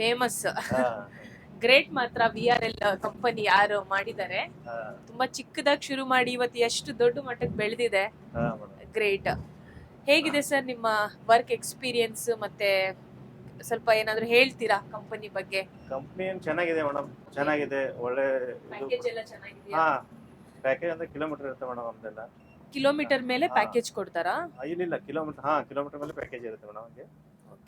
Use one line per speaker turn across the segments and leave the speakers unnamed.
Famous.
ಹಾ,
great ಮಾತ್ರ VRL company ಯಾರು ಮಾಡಿದ್ದಾರೆ.
ಹಾ,
ತುಂಬಾ ಚಿಕ್ಕದಾಗಿ ಶುರು ಮಾಡಿ ಇವತ್ತು ಎಷ್ಟು ದೊಡ್ಡ ಮಟ್ಟಕ್ಕೆ ಬೆಳೆದಿದೆ.
ಹಾ ಮೇಡಮ್.
ಗ್ರೇಟ್. ಹೇಗಿದೆ ಸರ್ ನಿಮ್ಮ ವರ್ಕ್ ಎಕ್ಸ್ಪೀರಿಯನ್ಸ್, ಮತ್ತೆ ಸ್ವಲ್ಪ ಏನಾದ್ರು ಹೇಳ್ತೀರಾ ಕಂಪನಿ ಬಗ್ಗೆ?
ಕಂಪ್ನಿ ಏನ್ ಚೆನ್ನಾಗಿದೆ ಮೇಡಮ್, ಚೆನ್ನಾಗಿದೆ, ಒಳ್ಳೆ ಇದು.
ಪ್ಯಾಕೇಜ್ ಎಲ್ಲ ಚೆನ್ನಾಗಿದೆಯಾ?
ಹಾ, ಪ್ಯಾಕೇಜ್ ಅಂದ್ರೆ ಕಿಲೋಮೀಟರ್ ಇರುತ್ತೆ ಮೇಡಮ್ ನಮ್ದೆಲ್ಲ.
ಕಿಲೋಮೀಟರ್ ಮೇಲೆ
ಹಾ.
ಪ್ಯಾಕೇಜ್ ಕೊಡ್ತಾರಾ?
ಇಲ್ಲ, ಕಿಲೋಮೀಟರ್ ಮೇಲೆ ಪ್ಯಾಕೇಜ್ ಇರುತ್ತೆ ಮೇಡಮ್.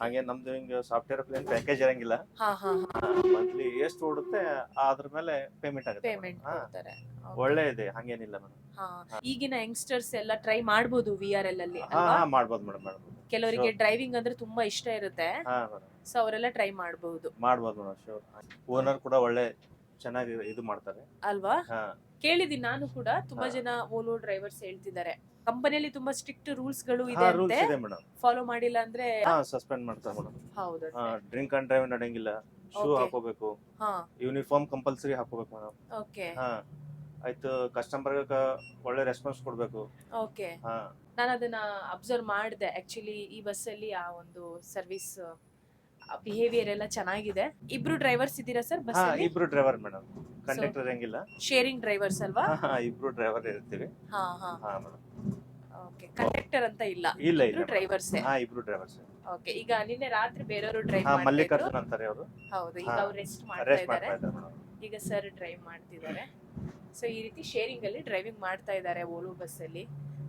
ಹಾಗೆ ನಮ್ದು ಹಿಂಗ ಸಾಫ್ಟ್ವೇರ್ ಪ್ಲೇನ್ ಪ್ಯಾಕೇಜ್ ಇರಂಗಿಲ್ಲ.
ಹಾ ಹಾ ಹಾ.
ಮಂತ್ಲಿ ಎಷ್ಟು ಓಡುತ್ತೆ ಅದ್ರ ಮೇಲೆ ಪೇಮೆಂಟ್ ಆಗುತ್ತೆ
ಪೇಮೆಂಟ್
madam. ಹಾ,
ಕೊಡ್ತಾರೆ.
ಒಳ್ಳೆ ಇದೆ, ಹಂಗೇನಿಲ್ಲ ಮೇಡಮ್.
ಹಾ. ಈಗಿನ ಯಂಗ್ಸ್ಟರ್ಸ್ ಎಲ್ಲ ಟ್ರೈ ಮಾಡಬಹುದು VRL ಅಲ್ಲಿ
ಹಾ,
ಅಲ್ವಾ?
ಮಾಡ್ಬೋದು ಮೇಡಮ್, ಮಾಡ್ಬೋದು.
ಕೆಲವರಿಗೆ ಡ್ರೈವಿಂಗ್ ಅಂದ್ರೆ ತುಂಬಾ ಇಷ್ಟ ಇರುತ್ತೆ,
ಹಾ ಮೇಡಮ್,
ಸೊ ಅವರೆಲ್ಲ ಟ್ರೈ ಮಾಡಬಹುದು
ಮಾಡ್ಬೋದು ಮೇಡಮ್, ಶೋರ್. ಓನರ್ ಕೂಡ ಒಳ್ಳೆ ಚೆನ್ನಾಗಿ ಇದು ಮಾಡ್ತಾರೆ
ಅಲ್ವಾ?
ಹಾ.
ಕೇಳಿದೀನಿ ನಾನು ಕೂಡ, ತುಂಬಾ
ಹಾ.
ಜನ ವೋಲ್ವೋ ಡ್ರೈವರ್ಸ್ ಹೇಳ್ತಿದ್ದಾರೆ ಕಂಪನಿಯಲ್ಲಿ ತುಂಬಾ ಸ್ಟ್ರಿಕ್ಟ್ ರೂಲ್ಸ್ ಗಳು ಇದೆ
ಹಾ,
ಅಂತೆ,
ರೂಲ್ಸ್ ಇದೆ ಮೇಡಮ್.
ಫಾಲೋ ಮಾಡಿಲ್ಲ ಅಂದ್ರೆ
ಹಾ, ಸಸ್ಪೆಂಡ್ ಮಾಡ್ತಾರೆ ಮೇಡಮ್.
ಹೌದು.
ಡ್ರಿಂಕ್ ಅಂಡ್ ಡ್ರೈವ್ ನಡೆಯಂಗಿಲ್ಲ, ಶೂ
Okay.
ಹಾಕೋಬೇಕು,
ಹಾ,
ಯೂನಿಫಾರ್ಮ್ ಕಂಪಲ್ಸರಿ ಹಾಕೋಬೇಕು ಮೇಡಮ್.
ಓಕೆ
ಹಾ, ಆಯ್ತು, ಕಸ್ಟಮರ್ ಒಳ್ಳೆ ರೆಸ್ಪಾನ್ಸ್ ಕೊಡ್ಬೇಕು.
ಓಕೆ.
ಹಾ,
ನಾನು ಅದನ್ನ ಅಬ್ಸರ್ವ್ ಮಾಡಿದೆ ಆಕ್ಚುಲಿ. ಈ ಬಸ್ ಅಲ್ಲಿ ಆ ಒಂದು ಸರ್ವಿಸ್ ಬಿಹೇವಿಯರ್ ಎಲ್ಲ ಚೆನ್ನಾಗಿದೆ. ಇಬ್ರು ಡ್ರೈವರ್ಸ್ ಇದ್ದೀರಾ ಸರ್ ಬಸ್
ಹಾ,
ಅಲ್ಲಿ?
ಇಬ್ರು ಡ್ರೈವರ್ ಮೇಡಮ್, ಕಂಡಕ್ಟರ್ ಇರಂಗಿಲ್ಲ.
ಶೇರಿಂಗ್ ಡ್ರೈವರ್ಸ್ ಅಲ್ವಾ?
ಇಬ್ರು ಡ್ರೈವರ್ ಇರ್ತೀವಿ.
ಹಾ ಹಾ.
ಹಾ ಮೇಡಮ್.
ಓಕೆ. ಕಂಡಕ್ಟರ್ ಅಂತ ಇಲ್ಲ,
ಇಲ್ಲ,
ಇಬ್ರು
ಇಲ್ಲ
ಡ್ರೈವರ್ಸ್.
ಹಾ, ಇಬ್ರು ಡ್ರೈವರ್ಸ್.
ಓಕೆ. ಈಗ ನಿನ್ನೆ ರಾತ್ರಿ ಬೇರೆಯವರು ಡ್ರೈವ್
ಹಾ,
ಮಾಡ್ತಿದ್ರು.
ಮಲ್ಲಿಕಾರ್ಜುನ್ ಅಂತಾರೆ ಅವರು.
ಹೌದು, ಈಗ
ಹಾ.
ಅವ್ರು ರೆಸ್ಟ್ ಮಾಡ್ತಾ
ರೆಸ್ಟ್
ಇದ್ದಾರೆ.
ಮಾಡ್ತಾ ಇದ್ದಾರೆ ಮೇಡಮ್.
ಈಗ ಸರ್ ಡ್ರೈವ್ ಮಾಡ್ತಿದ್ದಾರೆ. ಸೊ ಈ ರೀತಿ ಶೇರಿಂಗ್ ಅಲ್ಲಿ ಡ್ರೈವಿಂಗ್ ಮಾಡ್ತಾ ಇದ್ದಾರೆ ವೋಲ್ವೋ ಬಸ್ ಅಲ್ಲಿ.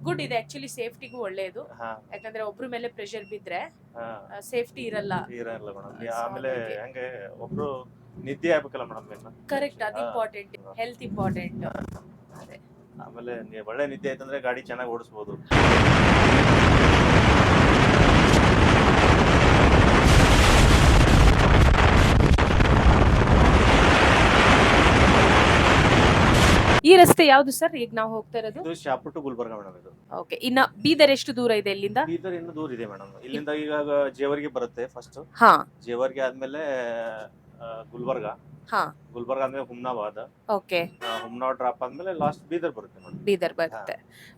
ಗುಡ್ ಇದೆ ಆಕ್ಚುಲಿ, ಸೇಫ್ಟಿಗೂ ಒಳ್ಳೆಯದು.
ಹಾ,
ಯಾಕಂದ್ರೆ ಒಬ್ರು ಮೇಲೆ ಪ್ರೆಷರ್ ಬಿದ್ರೆ
ಹಾ,
ಸೇಫ್ಟಿ ಇರಲ್ಲ.
ಇರಲ್ಲ ಮೇಡಮ್.
So
ಆಮೇಲೆ
ಹಾಗಾಗಿ.
ಹಂಗೆ ಒಬ್ರು ನಿದ್ದೆ ಆಗ್ಬೇಕಲ್ಲ ಮೇಡಮ್.
ಕರೆಕ್ಟ್, ಅದು
ಹಾ.
Important, health important. ಅದೇ.
ಆಮೇಲೆ ಒಳ್ಳೆ ನಿದ್ದೆ ಆಯ್ತಂದ್ರೆ ಗಾಡಿ ಚೆನ್ನಾಗಿ ಓಡಿಸ್ಬೋದು.
ಈ ರಸ್ತೆ ಯಾವ್ದು ಸರ್ ಈಗ ನಾವು ಹೋಗ್ತಾ ಇರೋದು?
ಇದು ಶಾಪುರ್ ಟು ಗುಲ್ಬರ್ಗ ಮೇಡಮ್. ಇದು
ಓಕೆ. ಇನ್ನ ಬೀದರ್ ಎಷ್ಟು ದೂರ ಇದೆ ಇಲ್ಲಿಂದ?
ಬೀದರ್ ಇನ್ನು ದೂರ ಇದೆ ಮೇಡಮ್. ಇಲ್ಲಿಂದ ಈಗ ಜೇವರ್ಗಿ ಬರುತ್ತೆ ಫಸ್ಟ್.
ಹಾ
ಜೇವರ್ಗಿ ಆದ್ಮೇಲೆ ಗುಲ್ಬರ್ಗ,
ಹಾ.
ಗುಲ್ಬರ್ಗ ಆದ್ಮೇಲೆ ಹುಮ್ನಾಬಾದ್,
ಓಕೆ.
ಹುಮ್ನಾಬಾದ್ ಡ್ರಾಪ್ ಆದ್ಮೇಲೆ ಲಾಸ್ಟ್ ಬೀದರ್ ಬರುತ್ತೆ ಮೇಡಮ್.
ಬೀದರ್ ಬರುತ್ತೆ.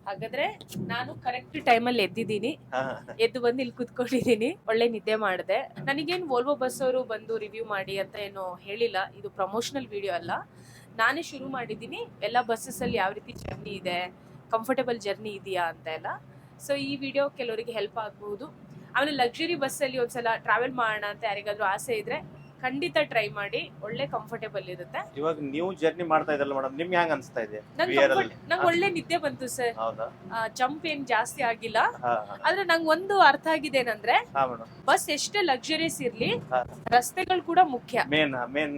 ಹಾಗಾದ್ರೆ ನಾನು ಕರೆಕ್ಟ್ ಟೈಮಲ್ಲಿ ಎದ್ದಿದ್ದೀನಿ,
ಹಾ,
ಎದ್ದು ಬಂದು ಇಲ್ಲಿ ಕುತ್ಕೊಂಡಿದ್ದೀನಿ, ಒಳ್ಳೆ ನಿದ್ದೆ ಮಾಡಿದೆ. ನನಗೇನು ವೋಲ್ವೋ ಬಸ್ ಅವರು ಬಂದು ರಿವ್ಯೂ ಮಾಡಿ ಅಂತ ಏನು ಹೇಳಿಲ್ಲ, ಇದು ಪ್ರಮೋಷನಲ್ ವಿಡಿಯೋ ಅಲ್ಲ. ನಾನೇ ಶುರು ಮಾಡಿದ್ದೀನಿ ಎಲ್ಲ ಬಸ್ಸಸ್ ಅಲ್ಲಿ ಯಾವ ರೀತಿ ಜರ್ನಿ ಇದೆ, ಕಂಫರ್ಟಬಲ್ ಜರ್ನಿ ಇದೆಯಾ ಅಂತ ಎಲ್ಲ. ಸೊ ಈ ವಿಡಿಯೋ ಕೆಲವರಿಗೆ ಹೆಲ್ಪ್ ಆಗ್ಬಹುದು. ಆಮೇಲೆ ಲಕ್ಸುರಿ ಬಸ್ಸಲ್ಲಿ ಒಂದ್ಸಲ ಟ್ರಾವೆಲ್ ಮಾಡೋಣ ಅಂತ ಯಾರಿಗಾದ್ರೂ ಆಸೆ ಇದ್ರೆ ಖಂಡಿತ ಟ್ರೈ ಮಾಡಿ, ಒಳ್ಳೆ ಕಂಫರ್ಟೇಬಲ್ ಇರುತ್ತೆ.
ಇವಾಗ ನೀವು ಜರ್ನಿ ಮಾಡ್ತಾ ಇದ್ದಲ್ಲ ಮೇಡಮ್, ನಿಮ್ಗೆ ಹೆಂಗ್ ಅನ್ಸ್ತಾ ಇದೆ?
ನಂಗೆ ಒಳ್ಳೆ ನಿದ್ದೆ ಬಂತು ಸರ್.
ಹೌದಾ?
ಜಂಪ್ ಏನ್ ಜಾಸ್ತಿ ಆಗಿಲ್ಲ.
ಹಾ,
ಆದ್ರೆ ನಂಗೆ ಒಂದು ಅರ್ಥ ಆಗಿದೆ ಏನಂದ್ರೆ,
ಹಾ ಮೇಡಮ್.
ಬಸ್ ಎಷ್ಟೇ ಲಕ್ಸುರಿಯಸ್ ಇರ್ಲಿ,
ಹಾ.
ರಸ್ತೆಗಳು ಕೂಡ ಮುಖ್ಯ.
ಮೇನ್